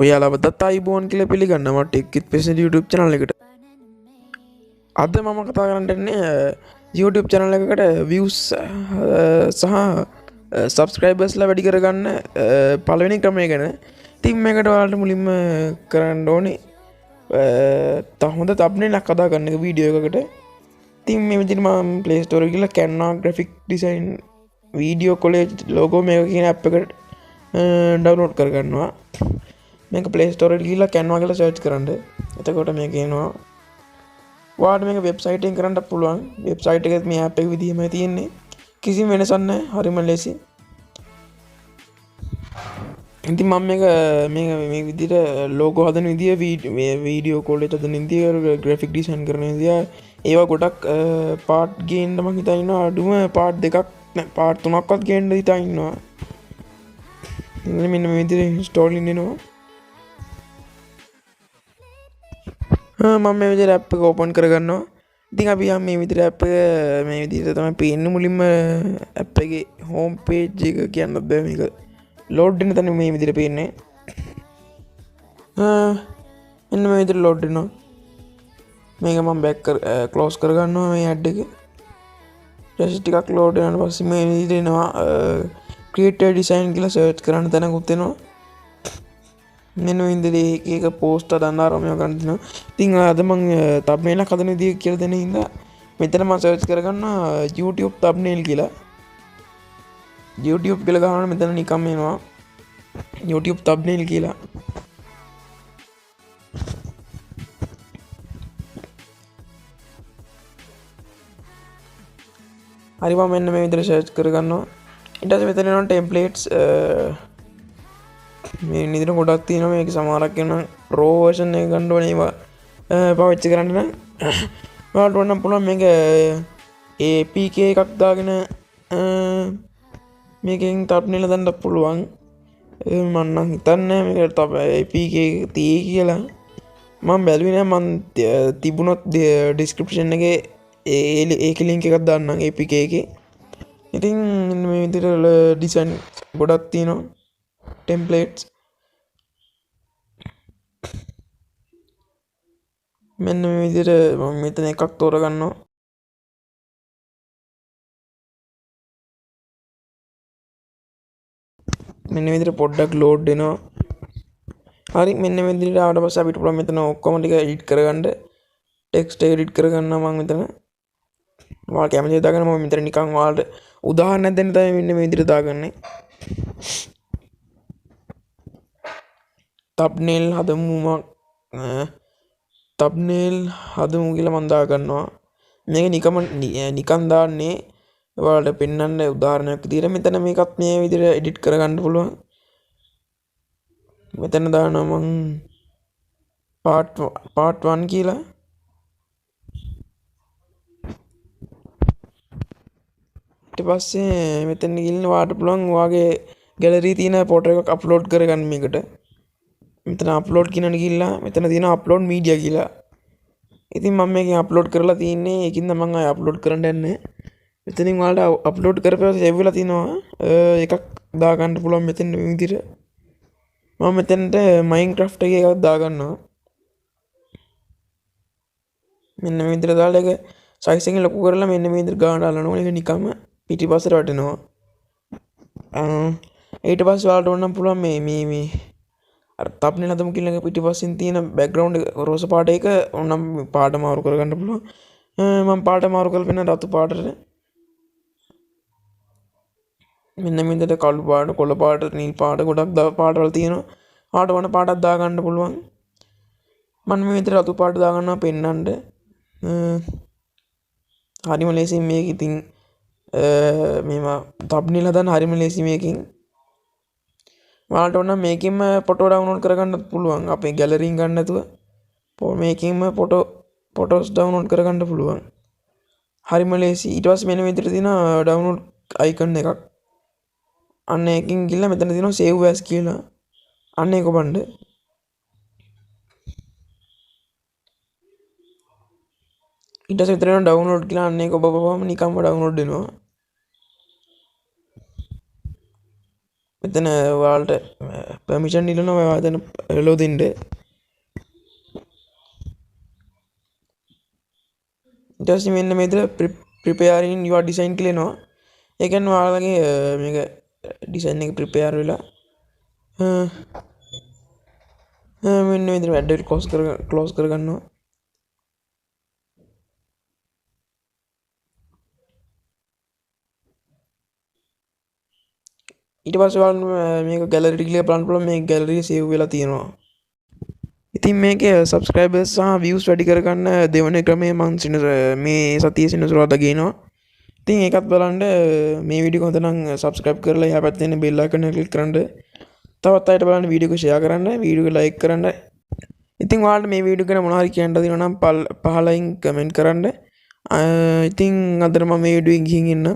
ඔයාලවදත් අයිබෝන් කියල පිළිගන්නවා ටෙක්කිත් පෙස YouTube චනල එකට. අද මම කතා කරන්නටන්නේ YouTube චනල එකකට වියස් සහ සබස්ක්‍රයිබස්ලා වැඩි කරගන්න පලවෙනි ක්‍රමය ගැන තිම් එකට වාලට මුලින්ම කරන්න ඕනේ තහොඳ තබ්නේ ලක් කතා කරන්න වීඩියෝ එකකට තිම් මේ විදිහට මම ප්ලේ ස්ටෝර් එකේ ගිහලා Canva graphic design video collage logo මේක කියන ඇප් එකට ඩවුන්ලෝඩ් කරගන්නවා. මේක ප්ලේ ස්ටෝර් එකට ගිහලා කැන්වා කියලා සර්ච් කරන්න. එතකොට මේක එනවා. ඔයාලට මේක වෙබ්සයිට් එකෙන් කරන්නත් පුළුවන්. වෙබ්සයිට් එකෙත් මේ ඇප් එක විදිහමයි තියෙන්නේ. කිසිම වෙනසක් නැහැ. හරිම ලේසි. ඉතින් මම මේ විදිහට ලෝගෝ හදන විදිය වීඩියෝ කෝල් එක හදන විදිය ග්‍රැෆික් ඩිසයින් කරන විදිය ඒවා ගොඩක් පාර්ට් ගේන්න මම හිතා ඉන්නවා අඩුම පාර්ට් දෙකක් නෑ පාර්ට් තුනක්වත් ගේන්න හිතා ඉන්නවා. මෙන්න මේ විදිහට ඉන්ස්ටෝල් වෙනවා. මම මේ විදිහට ඇප් එක ඕපන් කරගන්නවා. ඉතින් අපි යම් මේ විදිහට ඇප් එක මේ විදිහට තමයි පේන්නේ මුලින්ම ඇප් එකේ හෝම් පේජ් එක කියන්නත් බෑ මේක ලෝඩ් වෙන තැන මේ විදිහට පේන්නේ. මෙන්න මේ විදිහට ලෝඩ් වෙනවා. මේක මම බෑක් ක්ලෝස් කරගන්නවා මේ ඇඩ් එක. ඊට ටිකක් ලෝඩ් වෙනාට පස්සේ මේ විදිහට එනවා ක්‍රියේටර් ඩිසයින් කියලා සර්ච් කරන්න තැනකුත් එනවා. මෙන්න මේ විදිහට එක පෝස්ට් හදන්න ආරම්භ කරනවා. ඉතින් අද මම තබ්නේල් එක හදන විදිහ කියලා දෙන හින්දා මෙතන මම සර්ච් කරගන්නවා YouTube තබ්නේල් කියලා. YouTube කියලා ගහනවා මෙතන නිකම් එනවා YouTube thumbnail කියලා. හරි මම මෙන්න මේ විදිහට සර්ච් කරගන්නවා. ඊට පස්සේ මෙතන එනවා templates මේ විදිහට ගොඩක් තියෙනවා. මේක සමහරක් වෙනවා pro version එක ගන්න ඕනේ ඒවා පාවිච්චි කරන්න නම් ඔයාලට ඕනම් පුළුවන් මේක APK එකක් දාගෙන මේකෙන් thumbnail දාන්න පුළුවන්. මම නම් හිතන්නේ මේකට APK තියෙයි කියලා. මම බැලුවේ නෑ මම තිබුණොත් description එකේ ඒකේ link එකක් දාන්නම් APK එකේ. ඉතින් මේ විදිහට design ගොඩක් තියෙනවා templates. මෙන්න මේ විදිහට මම මෙතන එකක් තෝරගන්නවා. මෙන්න විදිහට පොඩ්ඩක් ලෝඩ් වෙනවා. හරි මෙන්න මේ විදිහට ආවට පස්සේ අපිට පුළුවන් මෙතන ඔක්කොම ටික එඩිට් කරගන්න. ටෙක්ස්ට් එක එඩිට් කරගන්නවා මම මෙතන. ඔයාලා කැමති දේ දාගන්න මම මෙතන නිකන් ඔයාලට උදාහරණයක් දෙන්න තමයි මෙන්න මේ විදිහට දාගන්නේ. thumbnail හදමු කියලා මම දාගන්නවා. මේක නිකන් දාන්නේ ඔයාලට පෙන්වන්න උදාහරණයක් විදිහට. මෙතන මේකත් මේ විදිහට එඩිට් කරගන්න පුළුවන්. මෙතන දානවා මම part 1 කියලා. ඊට පස්සේ මෙතන ගිහින් ඔයාලට පුළුවන් ඔයාගේ ගැලරි තියෙන ෆොටෝ එකක් අප්ලෝඩ් කරගන්න මේකට. මෙතන අප්ලෝඩ් කියනට ගිහිල්ලා මෙතන තියෙනවා අප්ලෝඩ් මීඩියා කියලා. ඉතින් මම මේකෙන් අප්ලෝඩ් කරලා තියෙන්නේ. ඒකින්ද මම ආයෙ අප්ලෝඩ් කරන්න යන්නේ. මෙතනින් ඔයාලට අප්ලෝඩ් කරපුවා සේව් වෙලා තිනවා එකක් දාගන්න පුළුවන් මෙතන මේ විදිහට. මම මෙතනට Minecraft එකේ එකක් දාගන්නවා. මෙන්න මේ විදිහට දාලා ඒක සයිස් එකෙන් ලොකු කරලා මෙන්න මේ විදිහට ගාන දාලා ඒක නිකම්ම පිටිපස්සට වටෙනවා. ඊට පස්සේ ඔයාලට ඕනම් පුළුවන් මේ අර thumbnail හදමු කියන එක පිටිපස්සෙන් තියෙන background එක රෝස පාට එක ඕනම් පාට මාරු කරගන්න පුළුවන්. මම පාට මාරු කරලා පෙන්නන රතු පාටට. මෙන්න මේ විදිහට කළු පාට, කොළ පාට, නිල් පාට ගොඩක් පාටවල තියෙනවා. ආට වන පාටක් දාගන්න පුළුවන්. මම මේ විදිහට රතු පාට දාගන්නවා පෙන්නන්න. හරිම ලේසි මේක ඉතින් මේවා thumbnail හදන්න හරිම ලේසි මේකෙන්. ඔයාලට ඕන මේකෙන්ම ෆොටෝ ඩවුන්ලෝඩ් කරගන්නත් පුළුවන්. අපේ ගැලරියෙන් ගන්න නැතුව මේකෙන්ම ෆොටෝස් ඩවුන්ලෝඩ් කරගන්න පුළුවන්. හරිම ලේසි. ඊට පස්සේ මෙන්න මේ විදිහට තියෙන ඩවුන්ලෝඩ් අයිකන් එකක්. අන්න එකකින් ගිහලා මෙතන තියෙනවා save as කියලා. අන්න ඒක ඔබන්න. ඊට පස්සේ මෙතන තියෙනවා download කියලා. අන්න ඒක ඔබ ඔබම නිකම්ම ඩවුන්ලෝඩ් වෙනවා. මෙතන ඔයාලට පර්මිෂන් ඉල්ලනවා ඔයා එතන එලෝ දෙන්න. ඊට පස්සේ මෙන්න මෙතන preparing your design කියලා එනවා. ඒ කියන්නේ ඔයාලගේ මේක ඩිසයින් එක prepare වෙලා මෙන්න මෙතන වැඩ ක්ලෝස් කරගන්නවා. ඊට පස්සේ ඔයාලා මේක ගැලරි කියලා බලන්න පුළුවන්. මේ ගැලරිය සේව් වෙලා තියෙනවා. ඉතින් මේකේ සබස්ක්‍රයිබර්ස් සහ views වැඩි කරගන්න දෙවන ක්‍රමය මං මේ සතියේ සෙනසුරාදා ගේනවා. ඉතින් ඒකත් බලන්න මේ වීඩියෝ හොඳ නම් සබස්ක්‍රයිබ් කරලා එහා පැත්තේ තියෙන බෙල් අයිකන් එක ක්ලික් කරන්න. තවත් අයට බලන්න වීඩියෝ එක ෂෙයා කරන්න, වීඩියෝ එක ලයික් කරන්න. ඉතින් ඔයාලට මේ වීඩියෝ ගැන මොනවා හරි කියන්න තියෙනවා නම් පහලින් කමෙන්ට් කරන්න. ඉතින් අදට මම මේ වීඩියෝ එක ගිහින් එන්න.